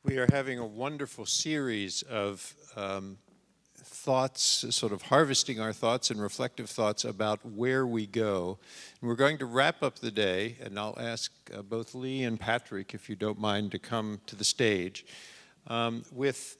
We are having a wonderful series of thoughts, sort of harvesting our thoughts and reflective thoughts about where we go. And we're going to wrap up the day, and I'll ask both Lee and Patrick, if you don't mind, to come to the stage, with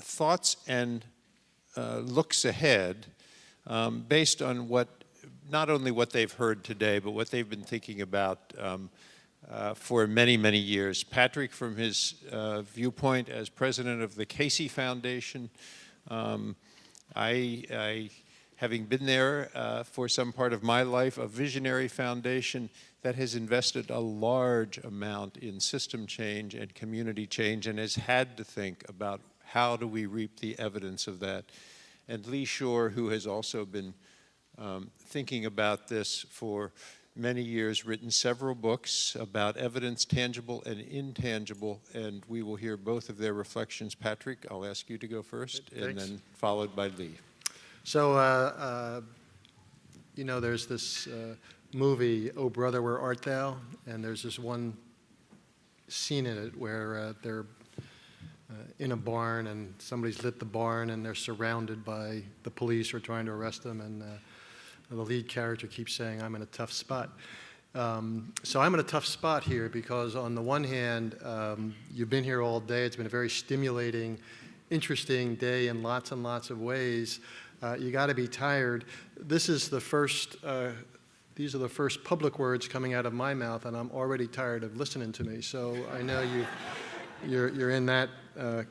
thoughts and looks ahead based on not only what they've heard today, but what they've been thinking about for many, many years. Patrick, from his viewpoint as president of the Casey Foundation, I having been there for some part of my life, a visionary foundation that has invested a large amount in system change and community change and has had to think about how do we reap the evidence of that. And Lee Shore, who has also been thinking about this for many years, written several books about evidence, tangible and intangible, and we will hear both of their reflections. Patrick, I'll ask you to go first, and then followed by Lee. So, you know, there's this movie, Oh Brother, Where Art Thou? And there's this one scene in it where they're in a barn and somebody's lit the barn and they're surrounded by the police who are trying to arrest them, and the lead character keeps saying, "I'm in a tough spot." So I'm in a tough spot here because on the one hand, you've been here all day. It's been a very stimulating, interesting day in lots and lots of ways. You got to be tired. This is the first, these are the first public words coming out of my mouth, and I'm already tired of listening to me. So I know you're in that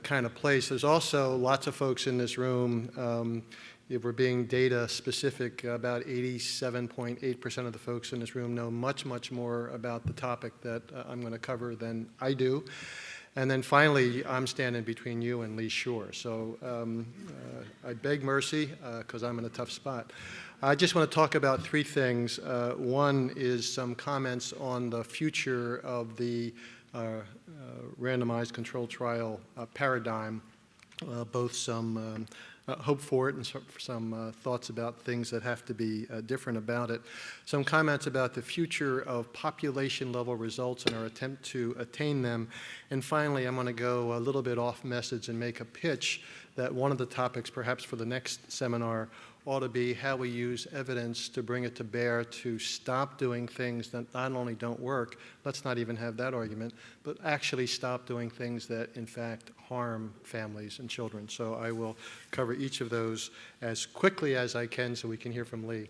kind of place. There's also lots of folks in this room. If we're being data specific, about 87.8% of the folks in this room know much, much more about the topic that I'm going to cover than I do. And then finally, I'm standing between you and Lee Shore. So I beg mercy because I'm in a tough spot. I just want to talk about three things. One is some comments on the future of the randomized controlled trial paradigm, both some hope for it and some thoughts about things that have to be different about it. Some comments about the future of population-level results and our attempt to attain them. And finally, I'm going to go a little bit off message and make a pitch that one of the topics, perhaps for the next seminar, ought to be how we use evidence to bring it to bear to stop doing things that not only don't work, let's not even have that argument, but actually stop doing things that in fact harm families and children. So I will cover each of those as quickly as I can so we can hear from Lee.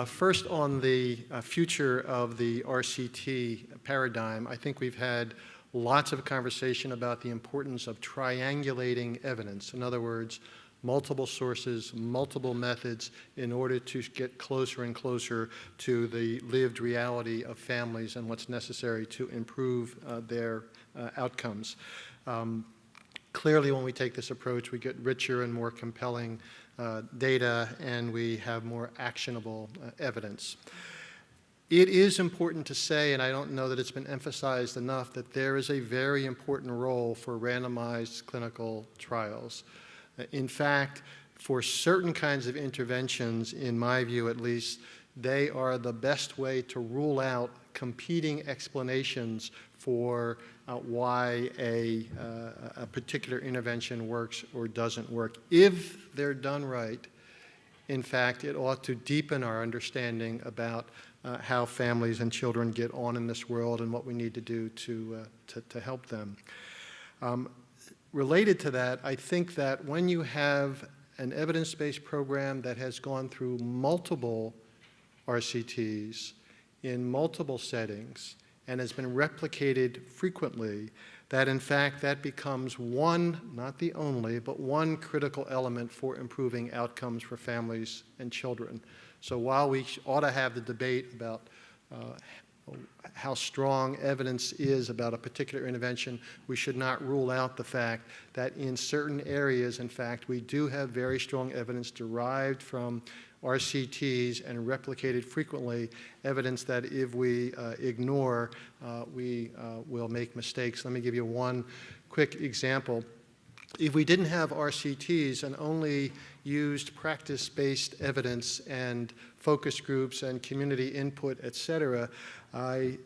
First, on the future of the RCT paradigm, I think we've had lots of conversation about the importance of triangulating evidence. In other words, multiple sources, multiple methods in order to get closer and closer to the lived reality of families and what's necessary to improve their outcomes. Clearly, when we take this approach, we get richer and more compelling data, and we have more actionable evidence. It is important to say, and I don't know that it's been emphasized enough, that there is a very important role for randomized clinical trials. In fact, for certain kinds of interventions, in my view at least, they are the best way to rule out competing explanations for why a particular intervention works or doesn't work. If they're done right, in fact, it ought to deepen our understanding about how families and children get on in this world and what we need to do to help them. Related to that, I think that when you have an evidence-based program that has gone through multiple RCTs in multiple settings and has been replicated frequently, that in fact that becomes one, not the only, but one critical element for improving outcomes for families and children. So while we ought to have the debate about how strong evidence is about a particular intervention, we should not rule out the fact that in certain areas, in fact, we do have very strong evidence derived from RCTs and replicated frequently, evidence that if we ignore, we will make mistakes. Let me give you one quick example. If we didn't have RCTs and only used practice-based evidence and focus groups and community input, et cetera, I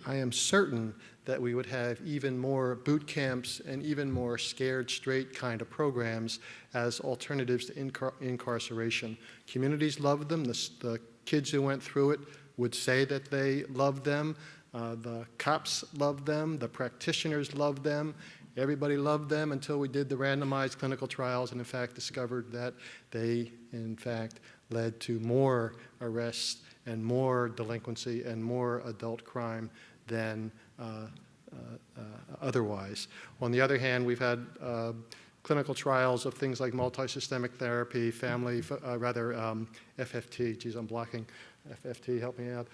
am certain that we would have even more boot camps and even more scared straight kind of programs as alternatives to incarceration. Communities loved them. The kids who went through it would say that they loved them. The cops loved them. The practitioners loved them. Everybody loved them until we did the randomized clinical trials and, in fact, discovered that they, in fact, led to more arrests and more delinquency and more adult crime than otherwise. On the other hand, we've had clinical trials of things like multisystemic therapy, FFT, geez, I'm blocking. FFT, help me out.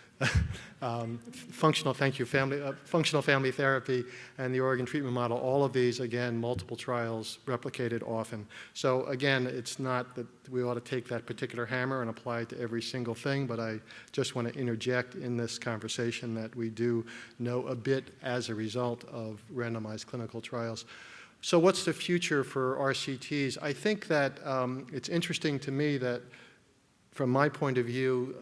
Functional family therapy and the Oregon treatment model, all of these, again, multiple trials replicated often. So again, it's not that we ought to take that particular hammer and apply it to every single thing, but I just want to interject in this conversation that we do know a bit as a result of randomized clinical trials. So what's the future for RCTs? I think that it's interesting to me that from my point of view,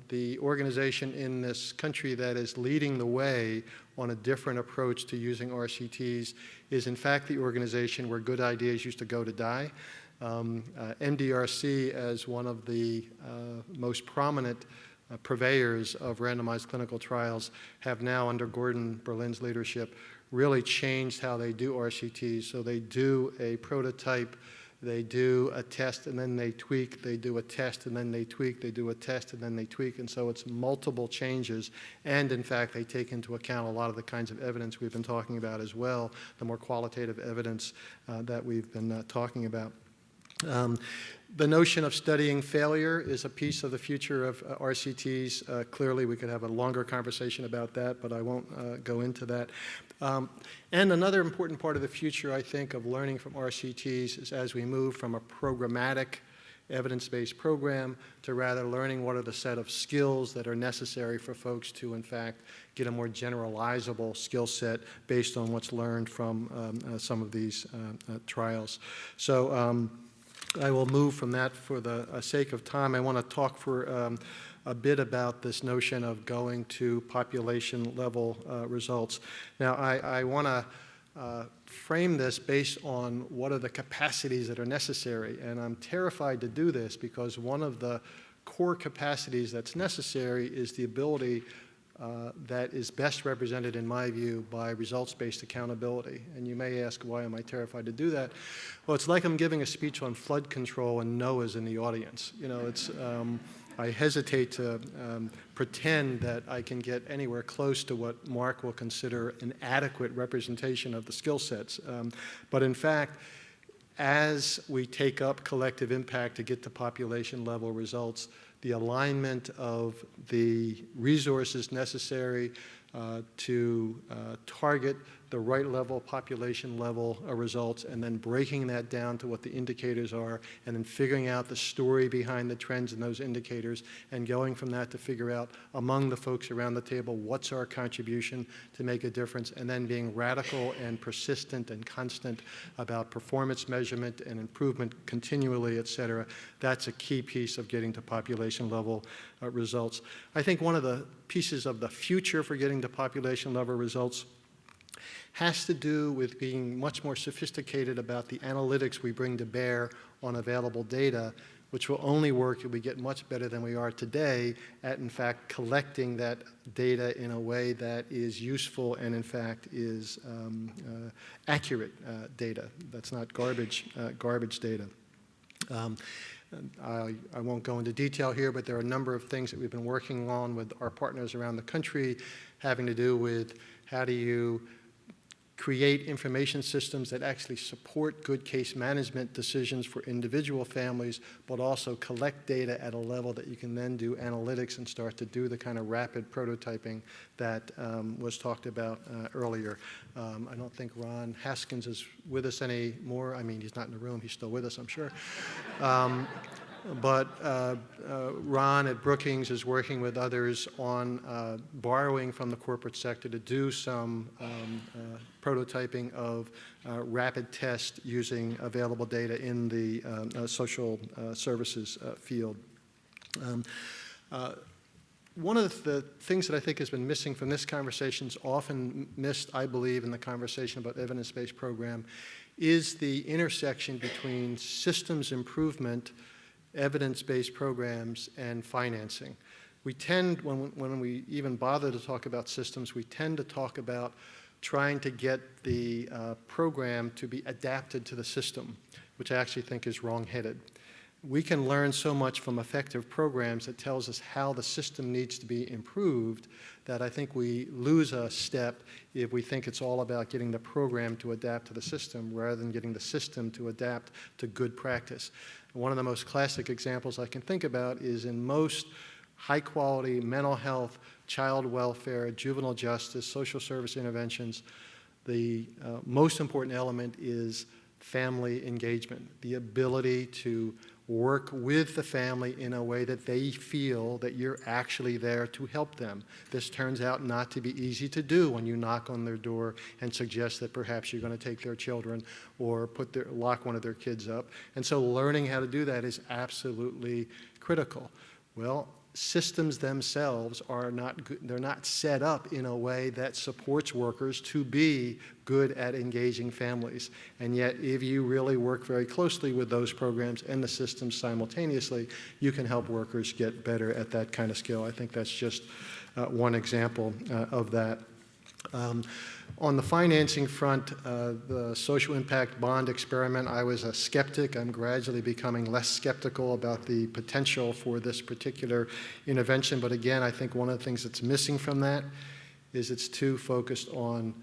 the organization in this country that is leading the way on a different approach to using RCTs is in fact the organization where good ideas used to go to die. MDRC, as one of the most prominent purveyors of randomized clinical trials, have now, under Gordon Berlin's leadership, really changed how they do RCTs. So they do a prototype, they do a test, and then they tweak. They do a test, and then they tweak. They do a test, and then they tweak. And so it's multiple changes. And in fact, they take into account a lot of the kinds of evidence we've been talking about as well, the more qualitative evidence that we've been talking about. The notion of studying failure is a piece of the future of RCTs. Clearly, we could have a longer conversation about that, but I won't go into that. And another important part of the future, I think, of learning from RCTs is as we move from a programmatic evidence-based program to rather learning what are the set of skills that are necessary for folks to, in fact, get a more generalizable skill set based on what's learned from some of these trials. So I will move from that for the sake of time. I want to talk for a bit about this notion of going to population-level results. Now, I want to frame this based on what are the capacities that are necessary, and I'm terrified to do this because one of the core capacities that's necessary is the ability that is best represented, in my view, by results-based accountability. And you may ask, why am I terrified to do that? Well, it's like I'm giving a speech on flood control and Noah's in the audience. You know, it's, I hesitate to pretend that I can get anywhere close to what Mark will consider an adequate representation of the skill sets. But in fact, as we take up collective impact to get to population-level results, the alignment of the resources necessary to target the right level, population level results, and then breaking that down to what the indicators are, and then figuring out the story behind the trends in those indicators, and going from that to figure out among the folks around the table what's our contribution to make a difference, and then being radical and persistent and constant about performance measurement and improvement continually, et cetera. That's a key piece of getting to population level results. I think one of the pieces of the future for getting to population level results has to do with being much more sophisticated about the analytics we bring to bear on available data, which will only work if we get much better than we are today at, in fact, collecting that data in a way that is useful and, in fact, is accurate data. That's not garbage data. I won't go into detail here, but there are a number of things that we've been working on with our partners around the country having to do with how do you create information systems that actually support good case management decisions for individual families, but also collect data at a level that you can then do analytics and start to do the kind of rapid prototyping that was talked about earlier. I don't think Ron Haskins is with us anymore. I mean, he's not in the room. He's still with us, I'm sure. But Ron at Brookings is working with others on borrowing from the corporate sector to do some prototyping of rapid tests using available data in the social services field. one of the things that I think has been missing from this conversation, is often missed, I believe, in the conversation about evidence-based program, is the intersection between systems improvement, evidence-based programs, and financing. We tend, when we even bother to talk about systems, we tend to talk about trying to get the program to be adapted to the system, which I actually think is wrong-headed. We can learn so much from effective programs that tells us how the system needs to be improved that I think we lose a step if we think it's all about getting the program to adapt to the system rather than getting the system to adapt to good practice. One of the most classic examples I can think about is in most high-quality mental health, child welfare, juvenile justice, social service interventions, the most important element is family engagement, the ability to work with the family in a way that they feel that you're actually there to help them. This turns out not to be easy to do when you knock on their door and suggest that perhaps you're going to take their children or lock one of their kids up. And so learning how to do that is absolutely critical. Well, systems themselves are not good, they're not set up in a way that supports workers to be good at engaging families. And yet, if you really work very closely with those programs and the systems simultaneously, you can help workers get better at that kind of skill. I think that's just one example of that. On the financing front, the social impact bond experiment, I was a skeptic. I'm gradually becoming less skeptical about the potential for this particular intervention. But again, I think one of the things that's missing from that is it's too focused on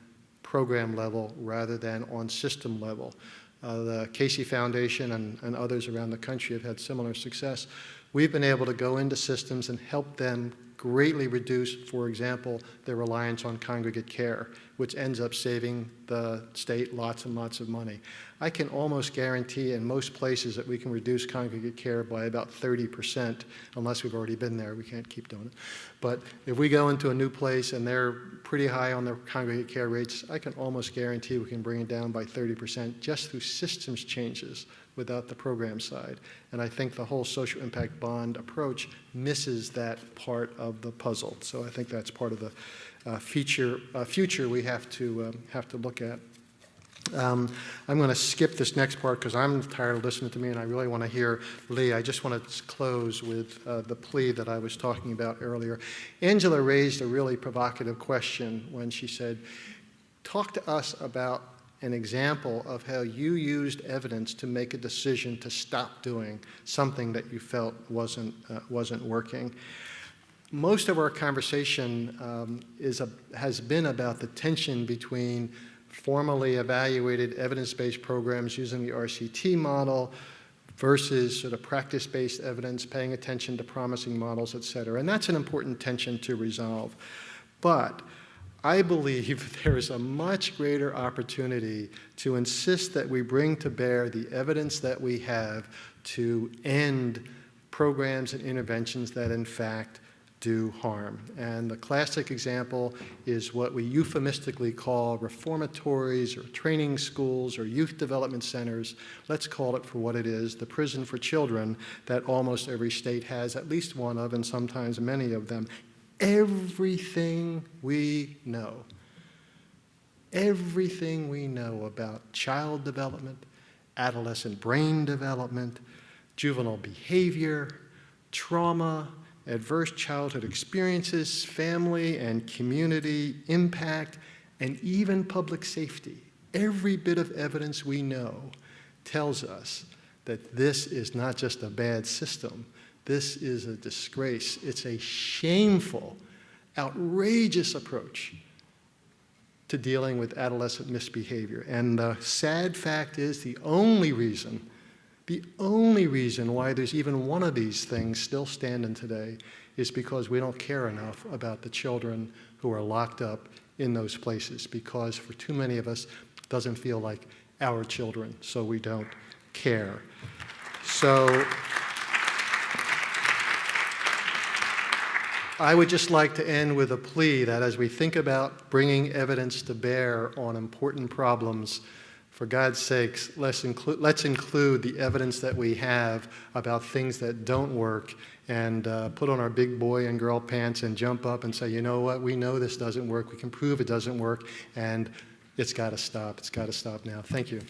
program level rather than on system level. The Casey Foundation and others around the country have had similar success. We've been able to go into systems and help them greatly reduce, for example, their reliance on congregate care, which ends up saving the state lots and lots of money. I can almost guarantee in most places that we can reduce congregate care by about 30%, unless we've already been there. We can't keep doing it. But if we go into a new place and they're pretty high on their congregate care rates, I can almost guarantee we can bring it down by 30% just through systems changes without the program side. And I think the whole social impact bond approach misses that part of the puzzle. So I think that's part of the future we have to look at. I'm going to skip this next part because I'm tired of listening to me and I really want to hear Lee. I just want to close with the plea that I was talking about earlier. Angela raised a really provocative question when she said, talk to us about an example of how you used evidence to make a decision to stop doing something that you felt wasn't working. Most of our conversation has been about the tension between formally evaluated evidence-based programs using the RCT model versus sort of practice-based evidence, paying attention to promising models, et cetera. And that's an important tension to resolve. But I believe there is a much greater opportunity to insist that we bring to bear the evidence that we have to end programs and interventions that in fact do harm. And the classic example is what we euphemistically call reformatories or training schools or youth development centers. Let's call it for what it is, the prison for children that almost every state has at least one of, and sometimes many of them. Everything we know about child development, adolescent brain development, juvenile behavior, trauma, adverse childhood experiences, family and community impact, and even public safety. Every bit of evidence we know tells us that this is not just a bad system. This is a disgrace. It's a shameful, outrageous approach to dealing with adolescent misbehavior. And the sad fact is the only reason why there's even one of these things still standing today is because we don't care enough about the children who are locked up in those places, because for too many of us, it doesn't feel like our children, so we don't care. So I would just like to end with a plea that as we think about bringing evidence to bear on important problems for God's sakes, let's include the evidence that we have about things that don't work and put on our big boy and girl pants and jump up and say, you know what, we know this doesn't work, we can prove it doesn't work, and it's got to stop. It's got to stop now. Thank you.